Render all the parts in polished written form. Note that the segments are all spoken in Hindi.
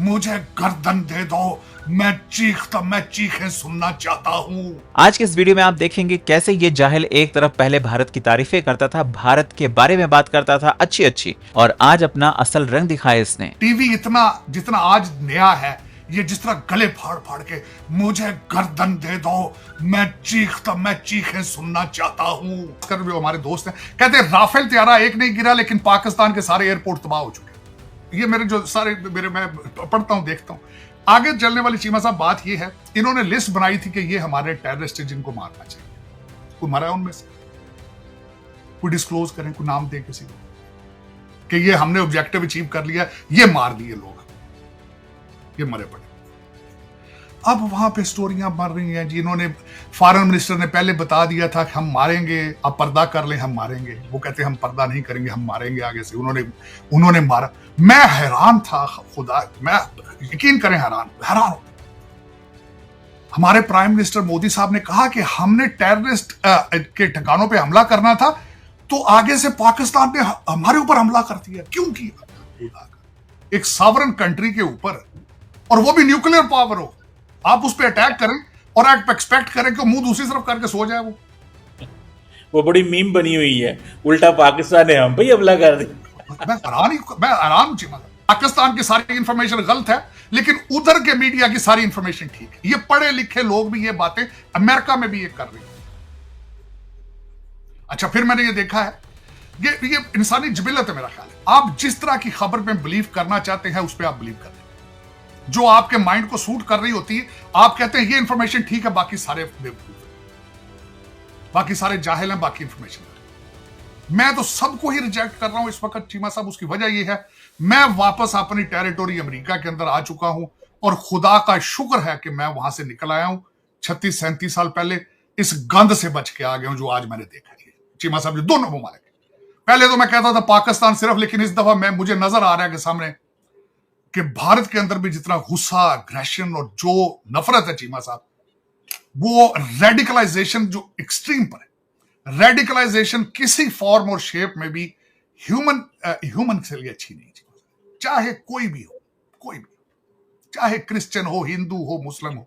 मुझे गर्दन दे दो, मैं चीखें सुनना चाहता हूँ। आज के इस वीडियो में आप देखेंगे कैसे ये जाहिल एक तरफ पहले भारत की तारीफें करता था, भारत के बारे में बात करता था अच्छी अच्छी, और आज अपना असल रंग दिखाया इसने। टीवी इतना जितना आज नया है, ये जिस तरह गले फाड़ फाड़ के मुझे गर्दन दे दो, मैं चीखें सुनना चाहता हूँ कर भी हमारे दोस्त हैं, कहते हैं राफेल त्यारा एक नहीं गिरा लेकिन पाकिस्तान के सारे एयरपोर्ट तबाह हो चुके। ये मेरे जो सारे मैं पढ़ता हूँ देखता हूँ। आगे चलने वाली चीमा साहब बात ये है, इन्होंने लिस्ट बनाई थी कि ये हमारे टेररिस्ट जिनको मारना चाहिए। कोई मरा है उनमें से? कोई डिस्क्लोज करें, कोई नाम दे किसी को कि ये हमने ऑब्जेक्टिव अचीव कर लिया, ये मार दिए लोग, ये मरे पड़े। अब वहां पे स्टोरियां बन रही हैं जी। इन्होंने फॉरेन मिनिस्टर ने पहले बता दिया था कि हम मारेंगे, आप पर्दा कर लें, हम मारेंगे। वो कहते हैं हम पर्दा नहीं करेंगे, हम मारेंगे आगे से। उन्होंने मारा। मैं हैरान था, खुदा, मैं यकीन करें हैरान। हमारे प्राइम मिनिस्टर मोदी साहब ने कहा कि हमने टेररिस्ट के ठिकानों पे हमला करना था, तो आगे से पाकिस्तान ने हमारे ऊपर हमला कर दिया। क्यों किया? एक सॉवरेन कंट्री के ऊपर, और वो भी न्यूक्लियर पावर हो, आप उस पर अटैक करें और आप एक्सपेक्ट करें कि मुंह दूसरी तरफ करके सो जाए। वो बड़ी मीम बनी हुई है, उल्टा पाकिस्तान ने हम पे ही हमला कर दिया। मैं हैरान हूं। पाकिस्तान की सारी इंफॉर्मेशन गलत है, लेकिन उधर के मीडिया की सारी इंफॉर्मेशन ठीक है। ये पढ़े लिखे लोग भी ये बातें अमेरिका में भी ये कर रहे हैं। अच्छा, फिर मैंने ये देखा है, ये इंसानी जिबिलत है मेरा ख्याल है। आप जिस तरह की खबर में बिलीव करना चाहते हैं उस पर आप बिलीव करते हैं। जो आपके माइंड को सूट कर रही होती है, आप कहते हैं ये इंफॉर्मेशन ठीक है, बाकी सारे बेवकूफ, बाकी सारे जाहिल हैं, बाकी इंफॉर्मेशन। मैं तो सबको ही रिजेक्ट कर रहा हूं इस वक्त चीमा साहब। उसकी वजह यह है, मैं वापस अपनी टेरिटोरी अमेरिका के अंदर आ चुका हूं, और खुदा का शुक्र है कि मैं वहां से निकल आया हूं 36-37 साल पहले। इस गंद से बच के आ गया हूं जो आज मैंने देखा है। चीमा साहब जो दोनों ममालिक, पहले तो मैं कहता था पाकिस्तान सिर्फ, लेकिन इस दफा मुझे नजर आ रहा है कि सामने कि भारत के अंदर भी जितना गुस्सा, अग्रेशन और जो नफरत है चीमा साहब, वो रेडिकलाइजेशन जो एक्सट्रीम पर है। रेडिकलाइजेशन किसी फॉर्म और शेप में भी ह्यूमन के लिए अच्छी नहीं। चाहे कोई भी हो, चाहे क्रिश्चियन हो, हिंदू हो, मुस्लिम हो,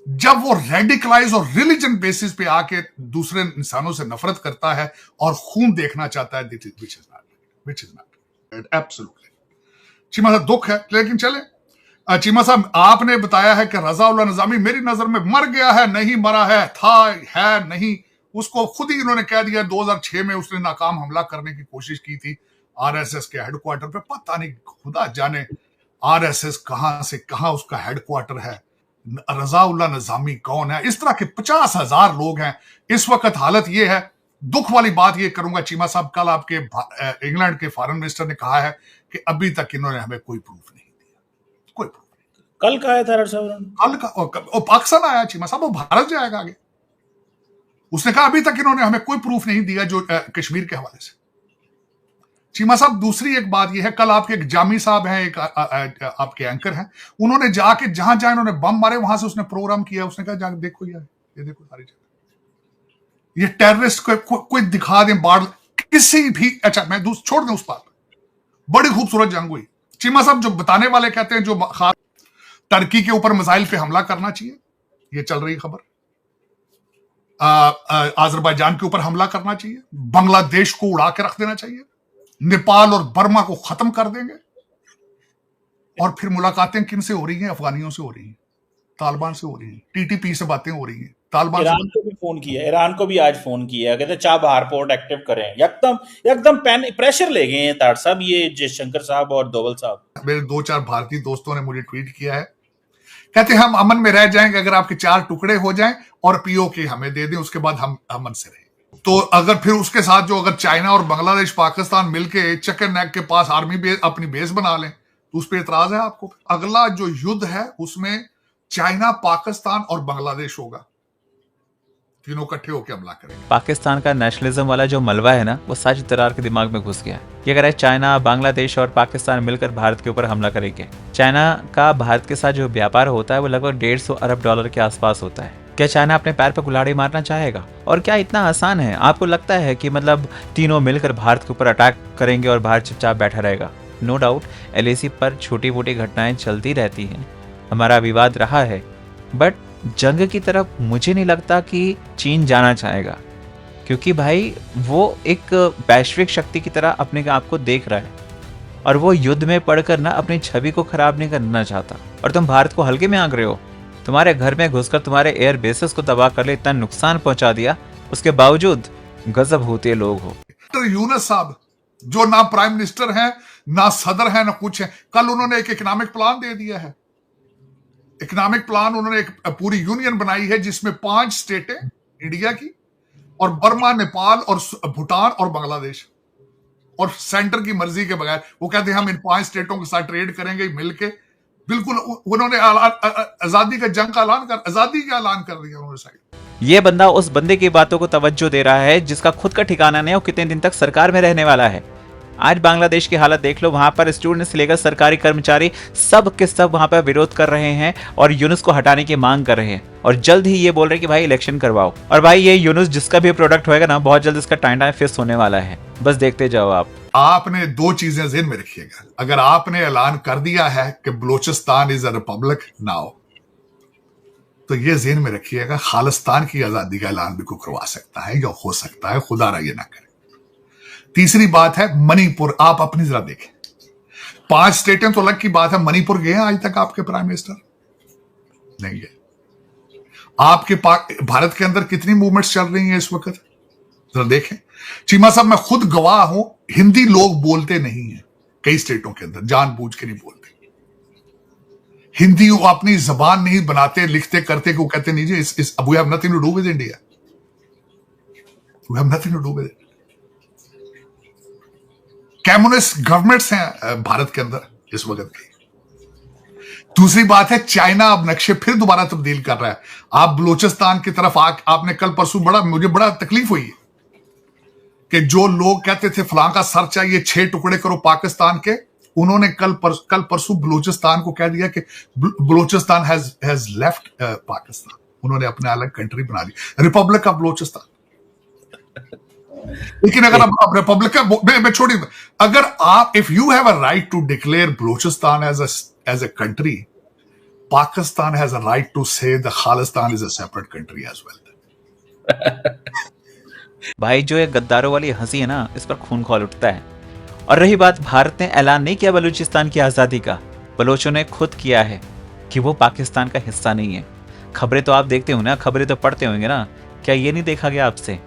जब वो रेडिकलाइज और रिलीजन बेसिस पे आके दूसरे इंसानों से नफरत करता है और खून देखना चाहता है, which is not absolutely. Cheema साहब दुख है, लेकिन चले। चीमा साहब आपने बताया है कि रजा उल्लाह निजामी मेरी नजर में मर गया है, नहीं मरा है नहीं, उसको खुद ही इन्होंने कह दिया। 2006 में उसने नाकाम हमला करने की कोशिश की थी आरएसएस के हेडक्वार्टर पे। पता नहीं, खुदा जाने आरएसएस कहां से कहां उसका हेडक्वार्टर है, रजा उल्लाह निजामी कौन है। इस तरह के 50,000 लोग हैं इस वक्त। हालत यह है, दुख वाली बात ये करूंगा चीमा साहब, कल आपके इंग्लैंड के फॉरेन मिनिस्टर ने कहा है कि अभी तक इन्होंने हमें कोई प्रूफ नहीं दिया, कोई प्रूफ नहीं। कल का आया था कल का पाकिस्तान आया चीमा साहब, वो भारत जाएगा आगे। उसने कहा अभी तक इन्होंने हमें कोई प्रूफ नहीं दिया जो कश्मीर के हवाले से। चीमा साहब दूसरी एक बात यह है, कल आपके एक जामी साहब हैं, एक आपके एंकर हैं, उन्होंने जाके जहां इन्होंने बम मारे वहां से उसने प्रोग्राम किया। उसने कहा जाके देखो यार, ये देखो सारी जगह ये टेररिस्ट कोई दिखा दें बाढ़ किसी भी। अच्छा, मैं छोड़ दें उस बात, बड़ी खूबसूरत जंग हुई। चीमा साहब जो बताने वाले कहते हैं जो टर्की के ऊपर मिसाइल पे हमला करना चाहिए, ये चल रही खबर। आजरबाईजान के ऊपर हमला करना चाहिए, बांग्लादेश को उड़ा के रख देना चाहिए, नेपाल और बर्मा को खत्म कर देंगे। और फिर मुलाकातें किन से हो रही हैं? अफगानियों से हो रही हैं, तालिबान से हो रही हैं, टीटीपी से बातें हो रही हैं, तालिबान ईरान को भी फोन किया, ईरान को भी आज फोन किया, कहते चाबहार पोर्ट एक्टिव करें। एकदम प्रेशर ले गए हैं तार साहब, ये जयशंकर साहब और दोवल साहब। मेरे 2-4 भारतीय दोस्तों ने मुझे ट्वीट किया है, कहते हम अमन में रह जाएंगे अगर आपके 4 टुकड़े हो जाएं और पीओके हमें दे दें, उसके बाद हम अमन से रहें। तो अगर फिर उसके साथ जो अगर चाइना और बांग्लादेश पाकिस्तान मिलके चिकन नेक के पास आर्मी बेस, अपनी बेस बना लें, तो उस पर इतराज है आपको? अगला जो युद्ध है उसमें चाइना, पाकिस्तान और बांग्लादेश होगा, तीनों इकट्ठे होकर हमला करेंगे। पाकिस्तान का नेशनलिज्म वाला जो मलबा है ना, वो साजिद तरार के दिमाग में घुस गया है। ये कह रहा है चाइना, बांग्लादेश और पाकिस्तान मिलकर भारत के ऊपर हमला करेंगे। चाइना का भारत के साथ जो व्यापार होता है वो लगभग 150 अरब डॉलर के आसपास होता है। क्या चाइना अपने पैर पर कुल्हाड़ी मारना चाहेगा? और क्या इतना आसान है? आपको लगता है कि मतलब तीनों मिलकर भारत के ऊपर अटैक करेंगे और भारत चुपचाप बैठा रहेगा? नो डाउट एलएसी पर छोटी मोटी घटनाएं चलती रहती हैं, हमारा विवाद रहा है, बट जंग की तरफ मुझे नहीं लगता कि चीन जाना चाहेगा, क्योंकि भाई वो एक वैश्विक शक्ति की तरह अपने आप को देख रहा है और वो युद्ध में पड़कर ना अपनी छवि को खराब नहीं करना चाहता। और तुम भारत को हल्के में आंक रहे हो, तुम्हारे घर में घुसकर तुम्हारे एयर बेसिस को तबाह कर ले इतना नुकसान पहुंचा दिया, उसके बावजूद गजब होते लोग हो। डॉक्टर यूनुस साहब जो ना प्राइम मिनिस्टर हैं, ना सदर हैं, ना कुछ है, कल उन्होंने एक इकोनॉमिक प्लान दे दिया है। इकोनॉमिक प्लान उन्होंने एक पूरी यूनियन बनाई है जिसमें 5 स्टेटें इंडिया की और बर्मा, नेपाल और भूटान और बांग्लादेश, और सेंटर की मर्जी के बगैर वो कहते हैं हम इन 5 स्टेटों के साथ ट्रेड करेंगे मिलके। बिल्कुल उन्होंने आजादी का जंग का आजादी का ऐलान कर दिया उन्होंने साइड। ये बंदा उस बंदे की बातों को तवज्जो दे रहा है जिसका खुद का ठिकाना नहीं और कितने दिन तक सरकार में रहने वाला है। आज बांग्लादेश की हालत देख लो, वहां पर स्टूडेंट से लेकर सरकारी कर्मचारी सब के सब वहां पर विरोध कर रहे हैं और यूनुस को हटाने की मांग कर रहे हैं और जल्द ही ये बोल रहे हैं कि भाई इलेक्शन करवाओ। और भाई ये यूनुस जिसका भी प्रोडक्ट होएगा ना, बहुत जल्द इसका टाइम फिक्स होने वाला है, बस देखते जाओ आप। आपने 2 चीजें ज़हन में रखिएगा। अगर आपने ऐलान कर दिया है कि Balochistan is a republic now, तो ये ज़हन में रखिएगा खालिस्तान की आजादी का ऐलान भी कोई करवा सकता है या हो सकता है, खुदा ना ये ना करे। तीसरी बात है मणिपुर, आप अपनी जरा देखें। 5 स्टेटें तो अलग की बात है, मणिपुर गए हैं आज तक आपके प्राइम मिनिस्टर? नहीं गए। आपके भारत के अंदर कितनी मूवमेंट्स चल रही हैं इस वक्त, जरा देखें। चीमा साहब मैं खुद गवाह हूं, हिंदी लोग बोलते नहीं है कई स्टेटों के अंदर, जानबूझ के नहीं बोलते हिंदी। वो अपनी जबान नहीं बनाते, लिखते करते, को कहते नहीं जी इस we have nothing to do with India, we have nothing to do with it. Communist governments हैं भारत के अंदर इस वक्त की। दूसरी बात है चाइना अब नक्शे फिर दोबारा तब्दील कर रहा है। आप बलूचिस्तान की तरफ आपने कल परसों मुझे बड़ा तकलीफ हुई कि जो लोग कहते थे फलां का सर चाहिए, 6 टुकड़े करो पाकिस्तान के, उन्होंने कल परसों बलूचिस्तान को कह दिया कि बलूचिस्तान हैज लेफ्ट पाकिस्तान। उन्होंने अपने अलग कंट्री बना दी, रिपब्लिक ऑफ बलूचिस्तान। लेकिन अगर आप रिपब्लिक में छोड़िए, अगर आप if you have a right to declare Balochistan as a country, Pakistan has a right to say the Khalistan is a separate country as well. भाई जो ये गद्दारों वाली हंसी है ना, इस पर खून खौल उठता है। और रही बात, भारत ने ऐलान नहीं किया बलूचिस्तान की आजादी का, बलोचों ने खुद किया है कि वो पाकिस्तान का हिस्सा नहीं है। खबरें तो आप देखते हो ना, खबरें तो पढ़ते होंगे ना, क्या ये नहीं देखा गया आपसे?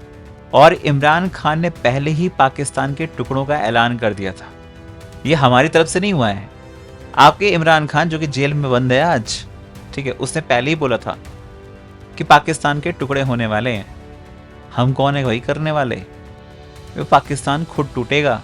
और इमरान खान ने पहले ही पाकिस्तान के टुकड़ों का ऐलान कर दिया था। ये हमारी तरफ से नहीं हुआ है। आपके इमरान खान जो कि जेल में बंद है आज, ठीक है, उसने पहले ही बोला था कि पाकिस्तान के टुकड़े होने वाले हैं। हम कौन है वही करने वाले? वो पाकिस्तान खुद टूटेगा